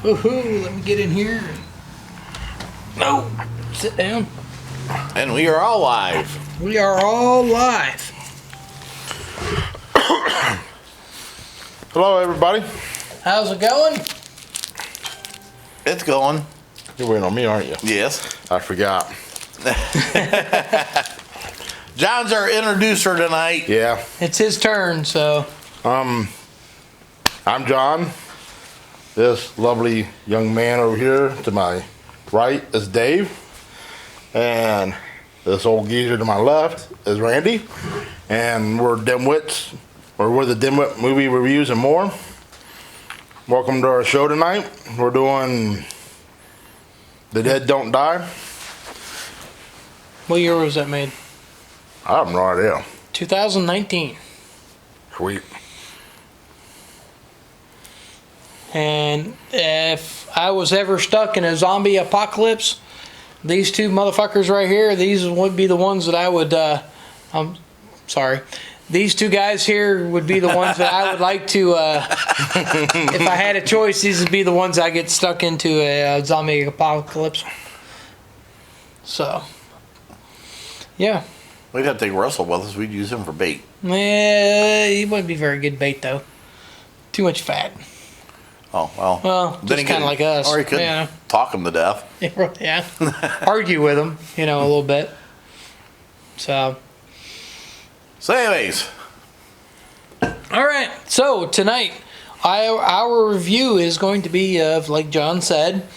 Woohoo! Let me get in here. No, sit down. And we are all live. We are all live. Hello, everybody. How's it going? It's going. You're waiting on me, aren't you? Yes. I forgot. John's our introducer tonight. Yeah. It's his turn, so. I'm John. This lovely young man over here to my right is Dave. And this old geezer to my left is Randy. And we're Dimwits, or we're the Dimwit Movie Reviews and More. Welcome to our show tonight. We're doing The Dead Don't Die. What year was that made? I have no idea. 2019. Sweet. And if I was ever stuck in a zombie apocalypse, these two motherfuckers right here, these would be the ones that I would, I'm sorry. These two guys here would be the ones that I would like to, if I had a choice, these would be the ones I get stuck into a zombie apocalypse. So, yeah. We'd have to take Russell with us. We'd use him for bait. He wouldn't be very good bait, though. Too much fat. Oh, well. Well, just kind of like us. Or he could talk him to death. Yeah. Argue with him, a little bit. So anyways. All right. So tonight, our review is going to be of, like John said,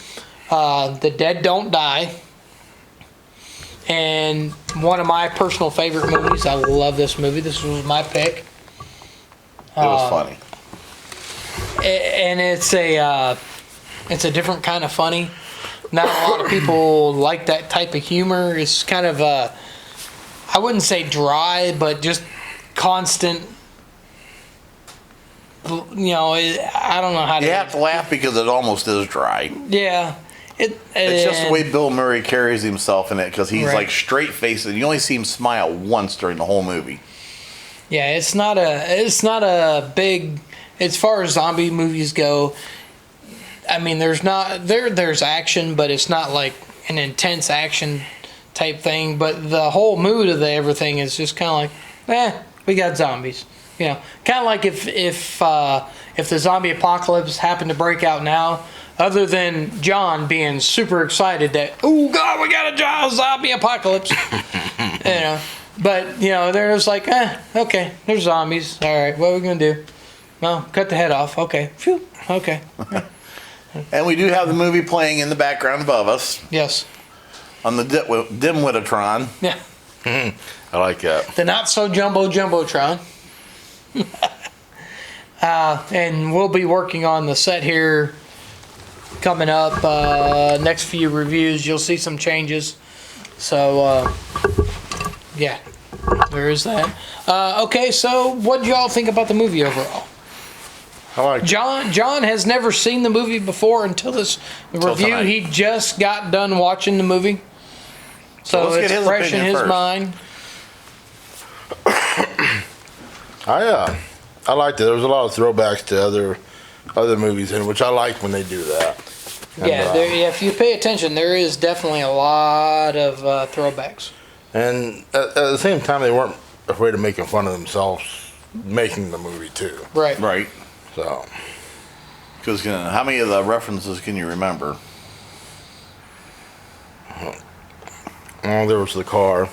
The Dead Don't Die. And one of my personal favorite movies. I love this movie. This was my pick. It was funny. And it's a different kind of funny. Not a lot of people like that type of humor. It's kind of I wouldn't say dry, but just constant. I don't know how to. You have to laugh because it almost is dry. Yeah. It's just the way Bill Murray carries himself in it, because he's Right. like straight faced, and you only see him smile once during the whole movie. Yeah, it's not a big. As far as zombie movies go, I mean, there's action, but it's not like an intense action type thing. But the whole mood of everything is just kind of like, we got zombies. Kind of like if the zombie apocalypse happened to break out now, other than John being super excited that, oh God, we got a zombie apocalypse, But they're just like, okay, there's zombies. All right, what are we gonna do? Well, cut the head off. Okay. Phew. Okay. And we do have the movie playing in the background above us Yes. on the Dimwittatron. Yeah. I like that. The not so jumbotron. And we'll be working on the set here coming up. Next few reviews, you'll see some changes. So, yeah, there is that. Okay, so what do y'all think about the movie overall? I like it. John has never seen the movie before until this review. tonight. He just got done watching the movie. So let's get it's his fresh in opinion his first. mind. I liked it. There was a lot of throwbacks to other movies, in which I like when they do that. And, Yeah, if you pay attention, there is definitely a lot of throwbacks. And at the same time, they weren't afraid of making fun of themselves making the movie too. Right. Right. So Because how many of the references can you remember? there was the car.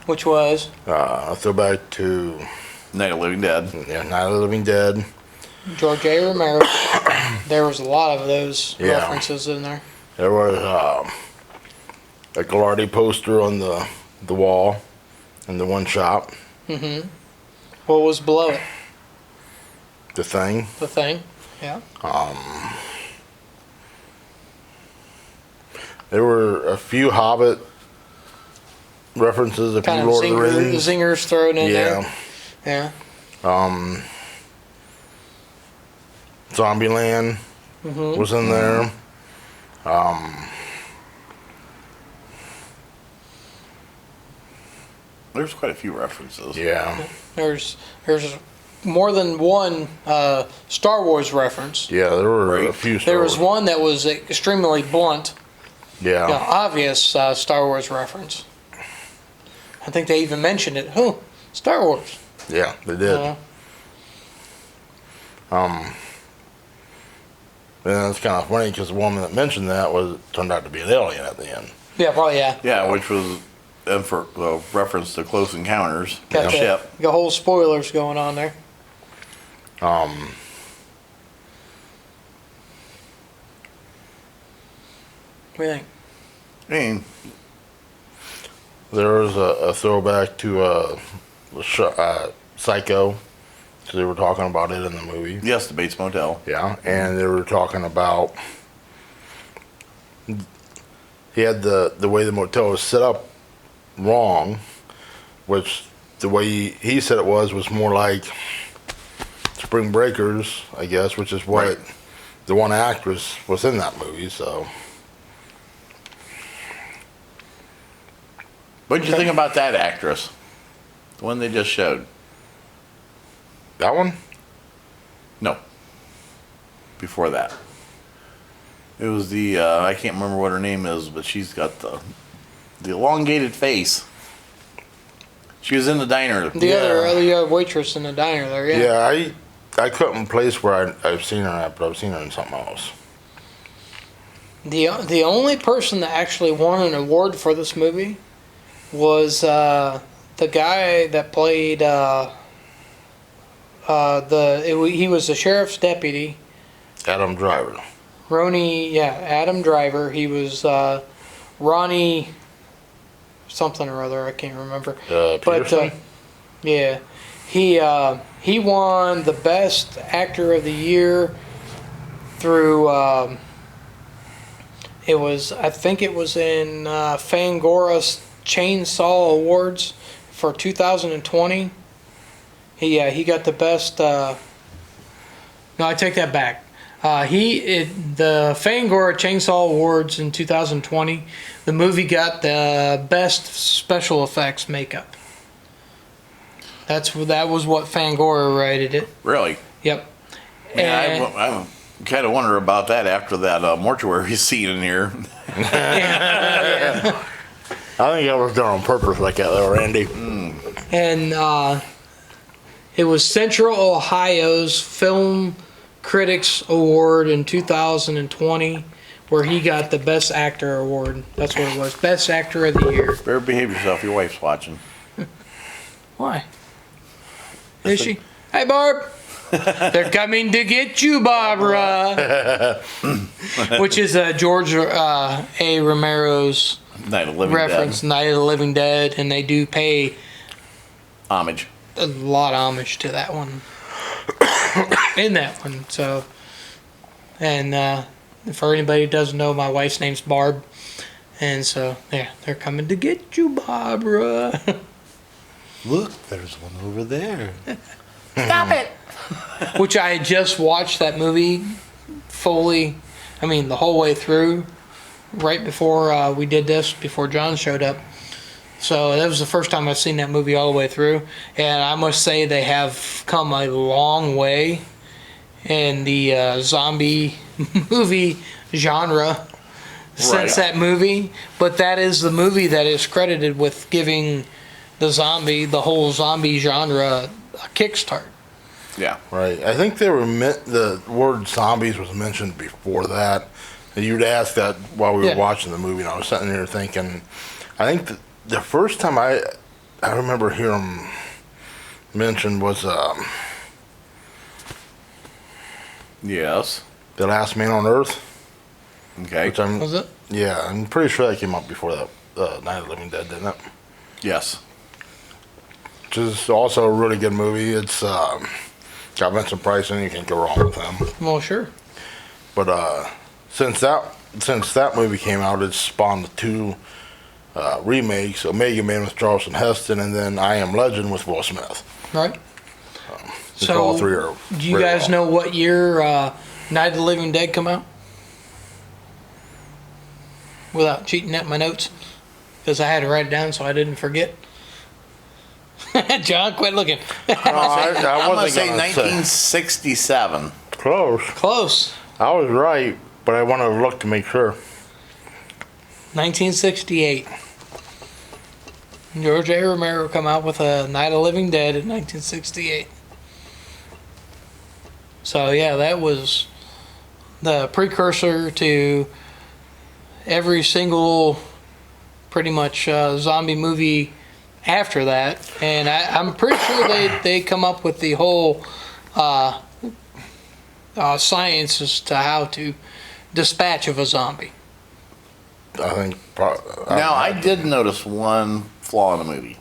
Which was? A throwback to Night of the Living Dead. Night of the Living Dead. George A. Romero. There was a lot of those Yeah. references in there. There was a Gallardi poster on the wall in the one shop. Mm-hmm. What was below it? The Thing. The Thing. Yeah. There were a few Hobbit references, a few Kind of Lord of the Rings. zingers thrown in there. Yeah. Yeah. Zombieland was in there. There's quite a few references. Yeah. There's more than one Star Wars reference. Yeah, there were a Right. few. There was one that was extremely blunt, Yeah. obvious Star Wars reference. I think they even mentioned it. Oh, Star Wars. Yeah, they did. And it's kind of funny because the woman that mentioned that turned out to be an alien at the end. Yeah, probably, yeah. Yeah, which was for reference to Close Encounters. Got The the, ship. the whole spoilers going on there. What do you think? I mean, There was a throwback to Psycho, because they were talking about it in the movie. yes, the Bates Motel. Yeah, and they were talking about he had the way the motel was set up wrong, which the way he said it was more like Spring Breakers, I guess, which is what Right. the one actress was in that movie. So What did you think about that actress? The one they just showed. that one, No. Before that. It was the I can't remember what her name is, but she's got the elongated face. She was in the diner. The other waitress in the diner there, yeah. yeah, I couldn't place where I've seen her at, but I've seen her in something else. The only person that actually won an award for this movie was the guy that played he was the sheriff's deputy. Adam Driver. Adam Driver. He was Ronnie something or other. I can't remember. Peterson? Yeah, he won the best actor of the year through. I think it was in Fangora's Chainsaw Awards for 2020. He got the best. No, I take that back. The Fangora Chainsaw Awards in 2020. The movie got the best special effects makeup. That was what Fangora rated it. Really? Yep. Yeah, I kind of wonder about that after that mortuary scene in here. I think that was done on purpose like that, though, Randy. And it was Central Ohio's Film Critics Award in 2020, where he got the Best Actor Award. That's what it was. Best Actor of the Year. Better behave yourself. Your wife's watching. Why? Is she? Hey, Barb. They're coming to get you, Barbara. Which is George A. Romero's Night of the Living reference, Night of the Living Dead, and they do pay Homage. a lot of homage to that one. In that one, so. And for anybody who doesn't know, my wife's name's Barb. And so, yeah, they're coming to get you, Barbara. Look, there's one over there. Stop it! Which I had just watched that movie fully, the whole way through, right before we did this, before John showed up. So that was the first time I've seen that movie all the way through. And I must say they have come a long way in the zombie movie genre since that movie. But that is the movie that is credited with giving the whole zombie genre a kickstart. Yeah. Right. I think the word zombies was mentioned before that. And you'd ask that while we were watching the movie, and I was sitting there thinking, I think the first time I remember hearing mentioned was Yes. The Last Man on Earth. Okay. Which Was it? Yeah, I'm pretty sure that came up before that Night of the Living Dead, didn't it? Yes. Which is also a really good movie. It's got Vincent Price in it. You can't go wrong with him. Well, sure. But since that movie came out, it's spawned the two remakes: Omega Man with Charlton Heston, and then I Am Legend with Will Smith. Right. So all three are. Do you guys know what year Night of the Living Dead come out? Without cheating at my notes, because I had to write it down so I didn't forget. John, quit looking. No, I I'm gonna wasn't say gonna 1967. Close. Close. I was right, but I want to look to make sure. 1968. George A. Romero come out with a Night of the Living Dead in 1968. So yeah, that was the precursor to every single pretty much zombie movie after that. And I'm pretty sure they come up with the whole science as to how to dispatch of a zombie. I think. Now, I did notice one flaw in the movie,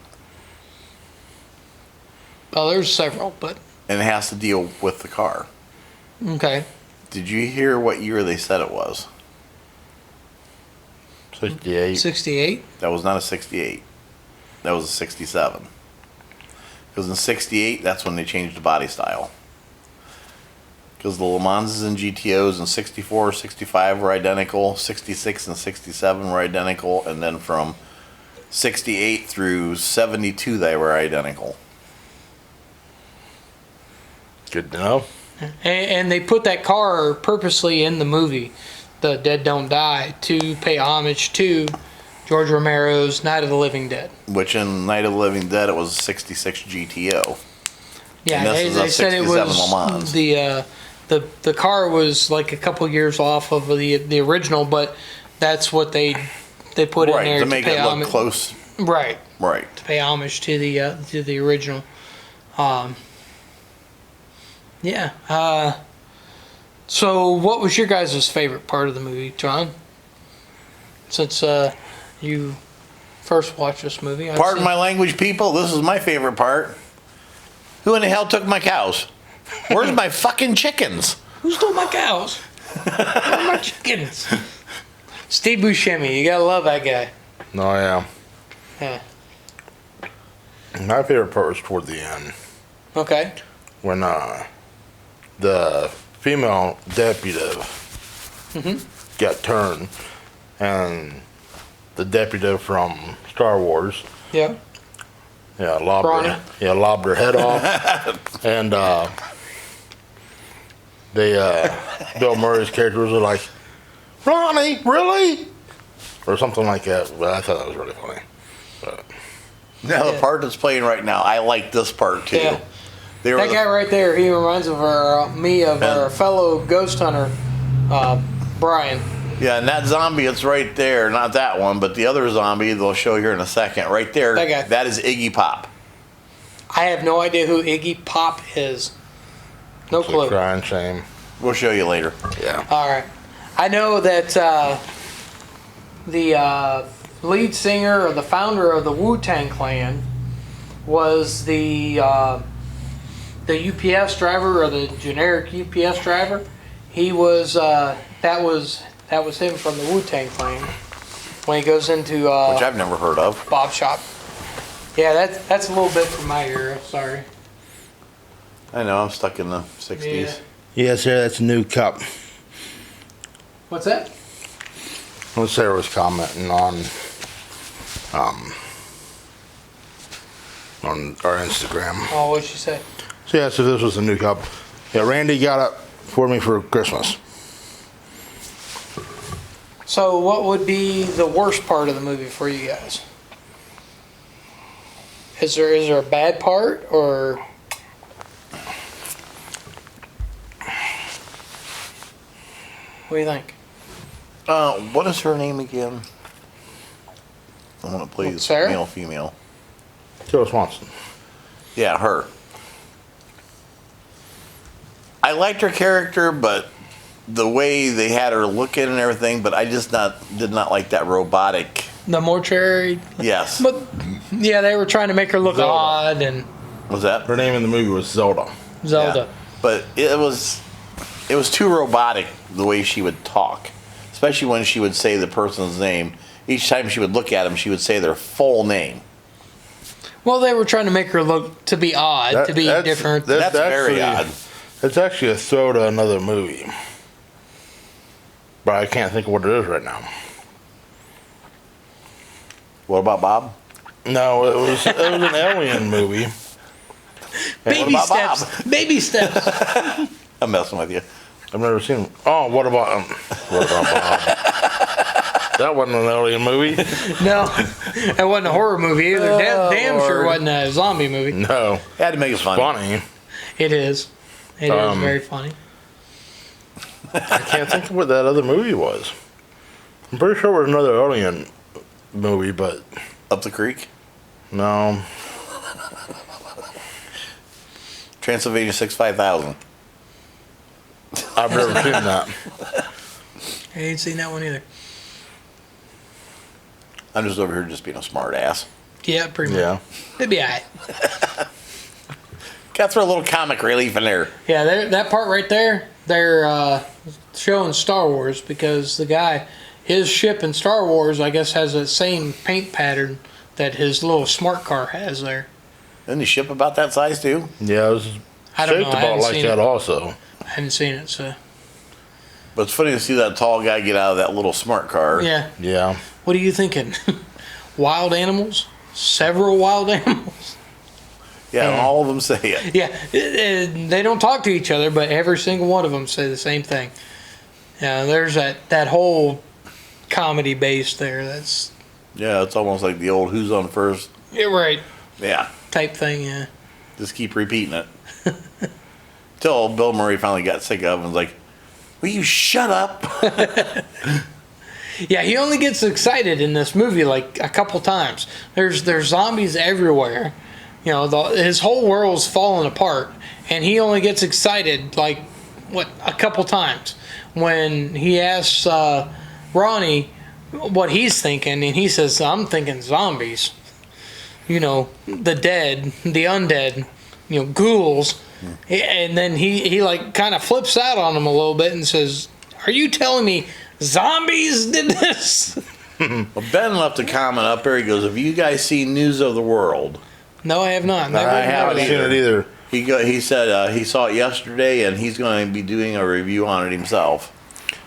Oh, there's several, but and it has to deal with the car. okay. Did you hear what year they said it was? 68. 68? That was not a 68. That was a 67. Because in 68, that's when they changed the body style. Because the Le Manses and GTOs in 64, 65 were identical, 66 and 67 were identical, and then from 68 through 72 they were identical. Good to know. And they put that car purposely in the movie, The Dead Don't Die, to pay homage to George Romero's Night of the Living Dead. Which in Night of the Living Dead, it was a 66 GTO. Yeah, And this they, is a they said it 67 was Le Mans. the car was like a couple years off of the original, but that's what they put in Right, there to make pay it look homage. close. Right, Right. to pay homage to the original. Yeah. So, what was your guys' favorite part of the movie, John? Since you first watched this movie, Pardon my language, people. This is my favorite part. Who in the hell took my cows? Where's my fucking chickens? Who stole my cows? Where are my chickens? Steve Buscemi, you gotta love that guy. No, yeah. Yeah. My favorite part was toward the end Okay. when the female deputy got turned, and the deputy from Star Wars, Yeah. lobbed her head off, and Bill Murray's character was like, "Ronnie, really?" or something like that. But I thought that was really funny. But Now, the Yeah. part that's playing right now, I like this part too. Yeah. They were That guy right there, he reminds me of our fellow ghost hunter, Brian. Yeah, and that zombie, it's right there. Not that one, but the other zombie they'll show here in a second. Right there, That guy. that is Iggy Pop. I have no idea who Iggy Pop is. No it's a clue. crying shame. We'll show you later. Yeah. All right. I know that the lead singer or the founder of the Wu-Tang Clan was the UPS driver, or the generic UPS driver. He was that was him from the Wu-Tang Clan when he goes into Which I've never heard of. Bob's shop. Yeah, that's a little bit from my era. Sorry. I know, I'm stuck in the 60s. Yeah. Yes, sir. That's a new cup. What's that? What Sarah was commenting on our Instagram. Oh, what'd she say? So yeah, so this was a new cup. Yeah, Randy got it for me for Christmas. So, what would be the worst part of the movie for you guys? Is there a bad part, or what do you think? What is her name again? I want to play this Sarah? male, female. Joe Swanson. Yeah, her. I liked her character, but the way they had her looking and everything, but I just did not like that robotic. The mortuary, Yes. but yeah, they were trying to make her look Zelda. odd and Was that? Her name in the movie was Zelda. Zelda. Yeah. But it was too robotic the way she would talk, especially when she would say the person's name. Each time she would look at them, she would say their full name. Well, they were trying to make her look to be odd, That- to be that's- different. That's very odd. It's actually a throw to another movie. But I can't think of what it is right now. What about Bob? No, it was an alien movie. Baby about Bob? steps. Baby steps. I'm messing with you. I've never seen. Oh, what about Bob? That wasn't an alien movie. No, that wasn't a horror movie either. Damn sure Lord. wasn't a zombie movie. No, Had to make it funny. funny. It is. It is very funny. I can't think of what that other movie was. I'm pretty sure it was another alien movie, but Up the creek. no. Transylvania 65000. I've never seen that. I ain't seen that one either. I'm just over here just being a smart ass. Yeah, pretty much. Yeah. It'd be alright. Got to throw a little comic relief in there. Yeah, that part right there, they're showing Star Wars because the guy, his ship in Star Wars, I guess, has the same paint pattern that his little smart car has there. Isn't the ship about that size too? Yeah, it was I don't know. shaped I about haven't like seen that it. also. I haven't seen it, so But it's funny to see that tall guy get out of that little smart car. yeah. Yeah. What are you thinking? Wild animals? Several wild animals? Yeah, and all of them say it. Yeah, they don't talk to each other, but every single one of them say the same thing. Yeah, there's that whole comedy base there. That's Yeah, it's almost like the old "Who's on first?" right Yeah, type thing. Yeah. just keep repeating it. Till Bill Murray finally got sick of it and was like, "Will you shut up?" Yeah, he only gets excited in this movie like a couple times. There's zombies everywhere. You know, his whole world's falling apart, and he only gets excited like a couple times when he asks Ronnie what he's thinking, and he says, "I'm thinking zombies. You know, the dead, the undead, you know, ghouls." And then he like kind of flips out on him a little bit and says, "Are you telling me zombies did this?" Well, Ben left a comment up there. He goes, "Have you guys seen News of the World?" No, I have not. Never I even haven't heard of Seen it. it either. He said he saw it yesterday and he's going to be doing a review on it himself.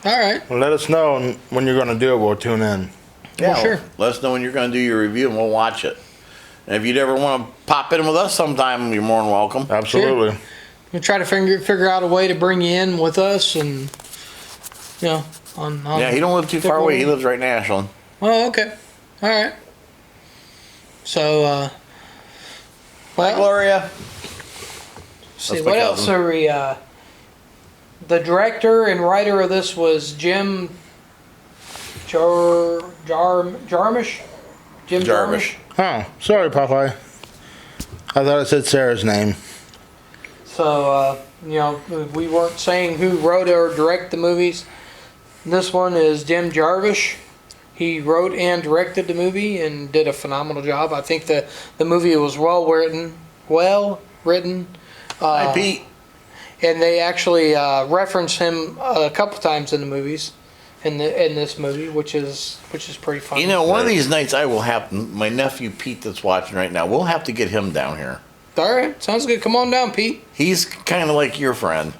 All right. Well, let us know when you're going to do it. We'll tune in. Well, sure. Let us know when you're going to do your review and we'll watch it. And if you'd ever want to pop in with us sometime, you're more than welcome. Absolutely. We'll try to figure out a way to bring you in with us, and you know, on Yeah, he don't live too far away. He lives right in Ashland. Oh, okay. All right. So, Hi, well, Gloria. see That's my what else cousin. are we? The director and writer of this was Jim Jarmusch. Jim Jarmusch. Oh, sorry, Popeye. I thought it said Sarah's name. So, you know, we weren't saying who wrote or directed the movies. This one is Jim Jarmusch. He wrote and directed the movie and did a phenomenal job. I think the movie was well written. Hi, Pete. And they actually reference him a couple times in the movies, in this movie, which is pretty funny. You know, one of these nights I will have my nephew Pete that's watching right now. We'll have to get him down here. All right, sounds good. Come on down, Pete. He's kind of like your friend,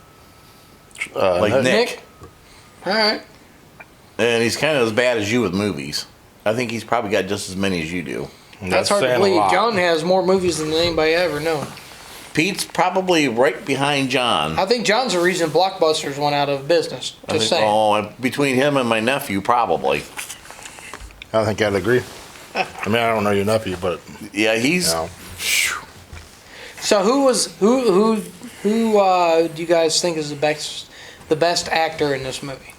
like Nick. All right. And he's kind of as bad as you with movies. I think he's probably got just as many as you do. That's hard to saying a believe. lot. John has more movies than anybody ever known. Pete's probably right behind John. I think John's the reason Blockbusters went out of business. I Just think, saying. oh, between him and my nephew, probably. I think I'd agree. I mean, I don't know your nephew, but Yeah, he's. you know, So who do you guys think is the best actor in this movie?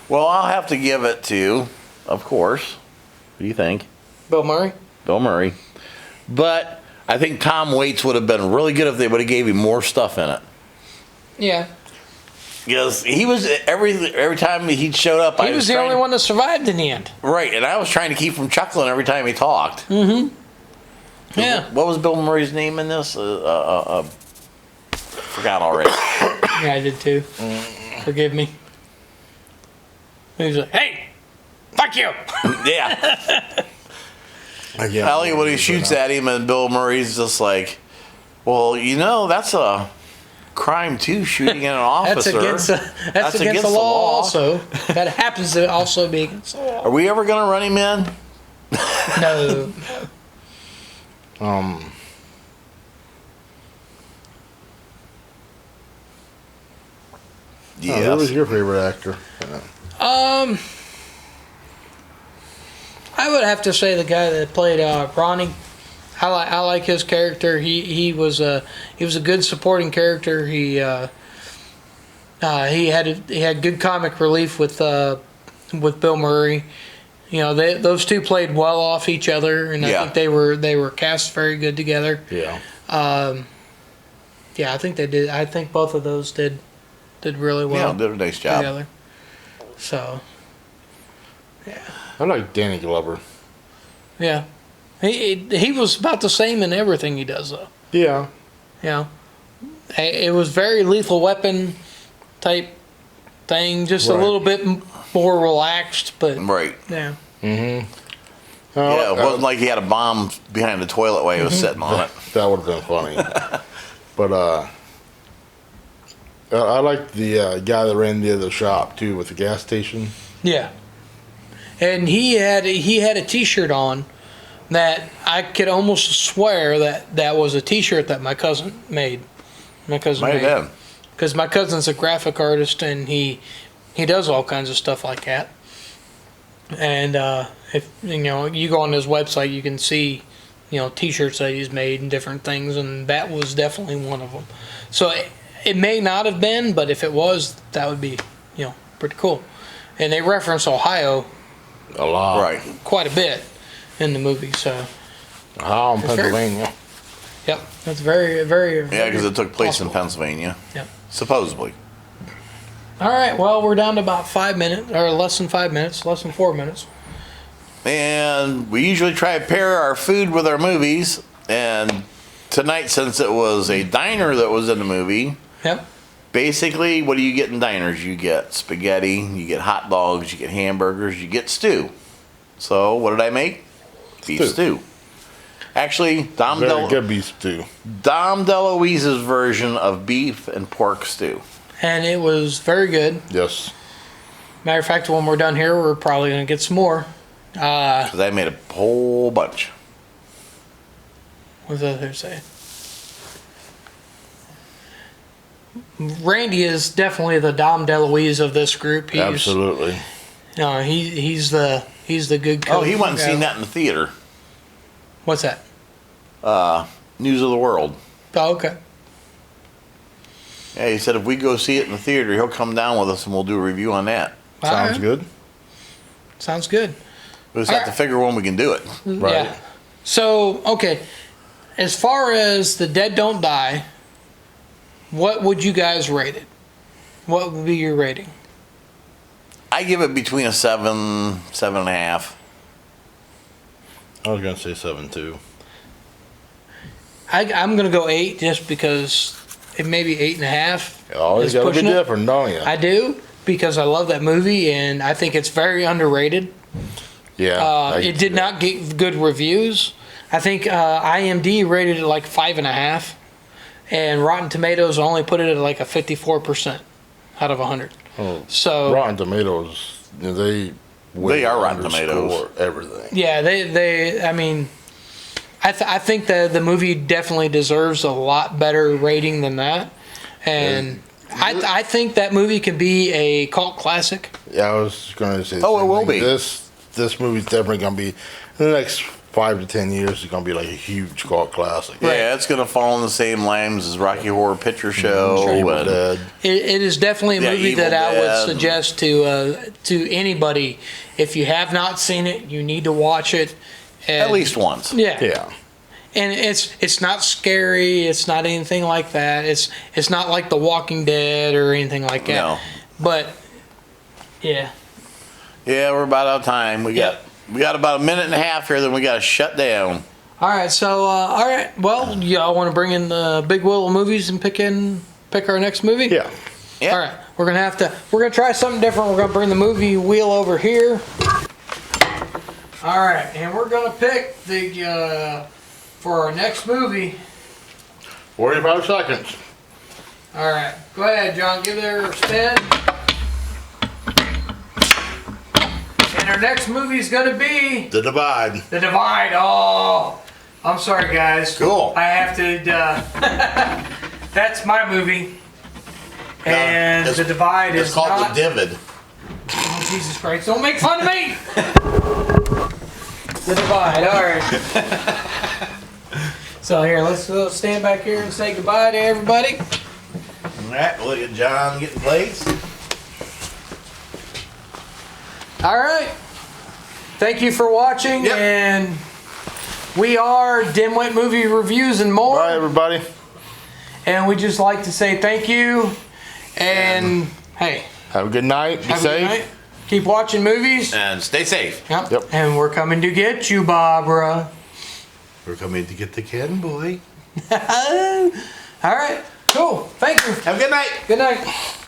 Well, I'll have to give it to, of course. What do you think? Bill Murray? Bill Murray. But I think Tom Waits would have been really good if they would have gave him more stuff in it. Yeah. Because he was every time he showed up. He was the only one that survived in the end. Right, and I was trying to keep from chuckling every time he talked. Yeah. What was Bill Murray's name in this? Forgot already. Yeah, I did too. Forgive me. He was like, "Hey, fuck you." Yeah. again, Elliot, when he shoots at him, and Bill Murray's just like, "Well, you know, that's a crime too, shooting at an officer." That's against the law. Also, that happens to also be against the law. Are we ever gonna run him in? No. Who was Yes. your favorite actor? I would have to say the guy that played Ronnie. I like his character. He was a good supporting character. He had good comic relief with Bill Murray. You know, those two played well off each other, and I Yeah. think they were cast very good together. Yeah. Yeah, I think they did. I think both of those did really well Yeah, did a nice job. together. So I like Danny Glover. yeah, he was about the same in everything he does though. Yeah. You know, it was very Lethal Weapon type thing, just a Right. little bit more relaxed, but Right. yeah. Mm-hmm. Yeah, it wasn't like he had a bomb behind the toilet while he was sitting on it. That would have been funny. But I like the guy that ran the other shop too with the gas station. Yeah, and he had a T-shirt on that I could almost swear that was a T-shirt that my cousin made. My cousin Might made have been. because my cousin's a graphic artist and he does all kinds of stuff like that. And if you go on his website, you can see T-shirts that he's made and different things, and that was definitely one of them. So it may not have been, but if it was, that would be pretty cool. And they reference Ohio A lot. Right. quite a bit in the movie. So Ohio and It's very- Pennsylvania. yep, that's very very. Yeah, because it took place in possible. Pennsylvania. Yep. Supposedly. All right. Well, we're down to about 5 minutes, or less than 5 minutes, less than 4 minutes. And we usually try to pair our food with our movies. And tonight, since it was a diner that was in the movie, Yep. basically, what do you get in diners? You get spaghetti, you get hot dogs, you get hamburgers, you get stew. So, what did I make? Beef stew. Actually, Dom Very good beef stew. DeLuise's version of beef and pork stew. And it was very good. Yes. Matter of fact, when we're done here, we're probably going to get some more. Because I made a whole bunch. What's the other say? Randy is definitely the Dom DeLuise of this group. He's, Absolutely. he's the good cook. Oh, he went and seen that in the theater. What's that? News of the World. Oh, okay. Yeah, he said if we go see it in the theater, he'll come down with us and we'll do a review on that. All Sounds right. good. Sounds good. We just have to figure when we can do it. Right. Yeah. So, okay. As far as The Dead Don't Die, what would you guys rate it? What would be your rating? I give it between a 7, 7.5. I was going to say 7 too. I'm going to go 8 just because it may be 8.5. You always is got to be pushing it. different, don't you? I do because I love that movie and I think it's very underrated. Yeah. It did not get good reviews. I think IMDb rated it like 5.5, and Rotten Tomatoes only put it at like a 54% out of 100. Oh, So Rotten Tomatoes, they They are Rotten Tomatoes. underscore everything. yeah, I mean, I think the movie definitely deserves a lot better rating than that, and I think that movie can be a cult classic. Yeah, I was going to say. the Oh, it same will thing. be. This movie's definitely going to be in the next 5 to 10 years. It's going to be like a huge cult classic. Yeah, it's going to fall in the same lines as Rocky Horror Picture Show. Evil and- Dead. It is definitely a Yeah, movie Evil that I would Dead. suggest to anybody. If you have not seen it, you need to watch it. At least once. Yeah. Yeah. And it's not scary. It's not anything like that. It's not like The Walking Dead or anything like that. No. But yeah, Yeah, we're about out of time. We got about a minute and a half here, then we got to shut down. all right. So all right. Well, y'all want to bring in the Big Willow movies and pick our next movie? Yeah. Yeah. All right. We're gonna try something different. We're gonna bring the movie wheel over here. All right, and we're gonna pick the for our next movie. 45 seconds. All right, go ahead, John. Give it a spin. And our next movie is gonna be The Divide. The Divide. Oh, I'm sorry, guys. Cool. I have to. That's my movie. And It's- The Divide It's is called not. The Divid. Oh, Jesus Christ! Don't make fun of me. The Divide. All right. So here, let's stand back here and say goodbye to everybody. All right, look at John getting plates. All right. Thank you for watching, Yep. and we are Dimwit Movie Reviews and more. Bye, everybody. And we just like to say thank you, and hey, Have a good night. Be have a safe. good night. Keep watching movies. And stay safe. Yep. Yep. And we're coming to get you, Barbara. We're coming to get the Ken boy. All right. Cool. Thank you. Have a good night. Good night.